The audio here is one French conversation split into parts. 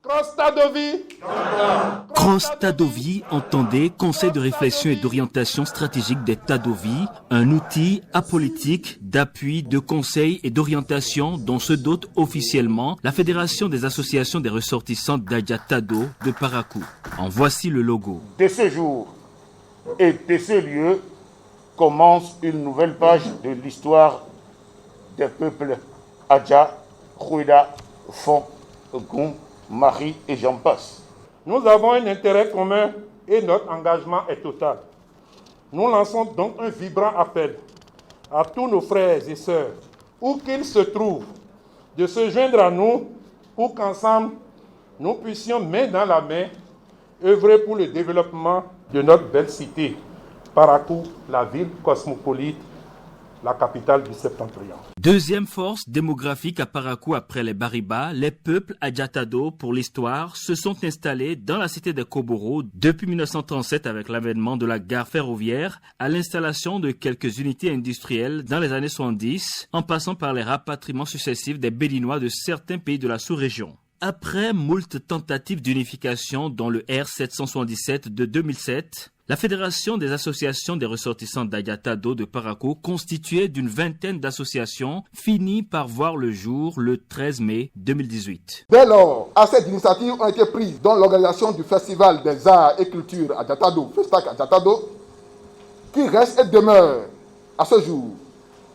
Cross Tadovi. Cross Tadovi, entendez Conseil de réflexion et d'orientation stratégique des Tadovi, un outil apolitique d'appui, de conseil et d'orientation dont se dote officiellement la Fédération des associations des ressortissants d'Adjatado de Parakou. En voici le logo. De ce jour et de ce lieu commence une nouvelle page de l'histoire des peuples Adja, Khouida, Fon, Goum, Marie et j'en passe. Nous avons un intérêt commun et notre engagement est total. Nous lançons donc un vibrant appel à tous nos frères et sœurs, où qu'ils se trouvent, de se joindre à nous pour qu'ensemble, nous puissions main dans la main œuvrer pour le développement de notre belle cité, Parakou, la ville cosmopolite, la capitale du Septentrion. Deuxième force démographique à Parakou après les Bariba, les peuples Adjatado, pour l'histoire, se sont installés dans la cité des Koboro depuis 1937 avec l'avènement de la gare ferroviaire à l'installation de quelques unités industrielles dans les années 70, en passant par les rapatriements successifs des Béninois de certains pays de la sous-région. Après moult tentatives d'unification dont le R777 de 2007, la Fédération des associations des ressortissants d'Adjatado de Parakou, constituée d'une vingtaine d'associations, finit par voir le jour le 13 mai 2018. Dès lors, assez d'initiatives ont été prises, dont l'organisation du Festival des Arts et Cultures Adjatado, Festac Adjatado, qui reste et demeure à ce jour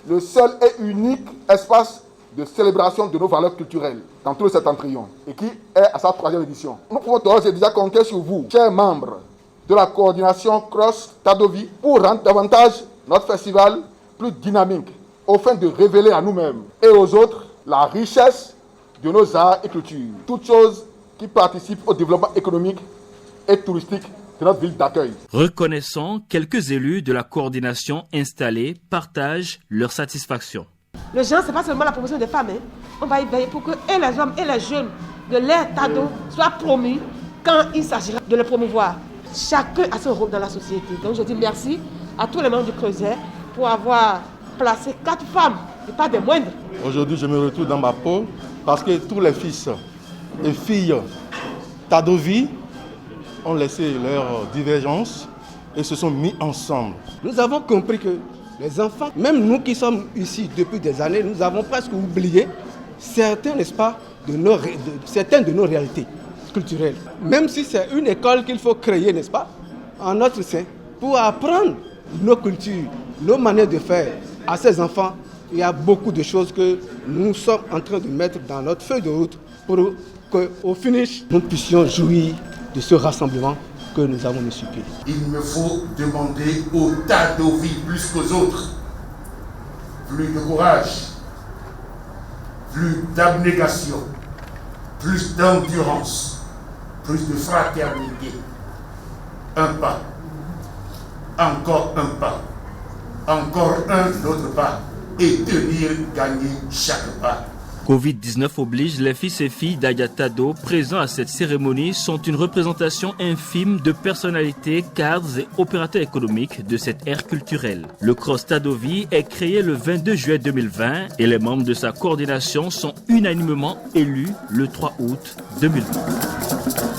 le seul et unique espace de célébration de nos valeurs culturelles dans tout le Septentrion et qui est à sa 3e édition. Nous pouvons d'ores et déjà compter sur vous, chers membres de la coordination Cross Tadovi, pour rendre davantage notre festival plus dynamique, au fin de révéler à nous-mêmes et aux autres la richesse de nos arts et cultures, toutes choses qui participent au développement économique et touristique de notre ville d'accueil. Reconnaissant, quelques élus de la coordination installée partagent leur satisfaction. Le genre, ce n'est pas seulement la promotion des femmes. On va y veiller pour que et les hommes et les jeunes de l'ère Tado soient promus quand il s'agira de les promouvoir. Chacun a son rôle dans la société. Donc je dis merci à tous les membres du Creuset pour avoir placé 4 femmes, et pas des moindres. Aujourd'hui, je me retrouve dans ma peau parce que tous les fils et filles Tadovi ont laissé leurs divergences et se sont mis ensemble. Nous avons compris que les enfants, même nous qui sommes ici depuis des années, nous avons presque oublié certaines, n'est-ce pas, certaines de nos réalités culturelles. Même si c'est une école qu'il faut créer, n'est-ce pas, en notre sein, pour apprendre nos cultures, nos manières de faire à ces enfants, il y a beaucoup de choses que nous sommes en train de mettre dans notre feuille de route pour qu'au finish, nous puissions jouir de ce rassemblement que nous avons institué. Il me faut demander aux Tadovi plus qu'aux autres plus de courage, plus d'abnégation, plus d'endurance, plus de fraternité. Un pas, encore un pas, encore un autre pas, et tenir, gagner chaque pas. Covid-19 oblige, les fils et filles d'Adjatado présents à cette cérémonie sont une représentation infime de personnalités, cadres et opérateurs économiques de cette ère culturelle. Le Cross Tadovi est créé le 22 juillet 2020 et les membres de sa coordination sont unanimement élus le 3 août 2020.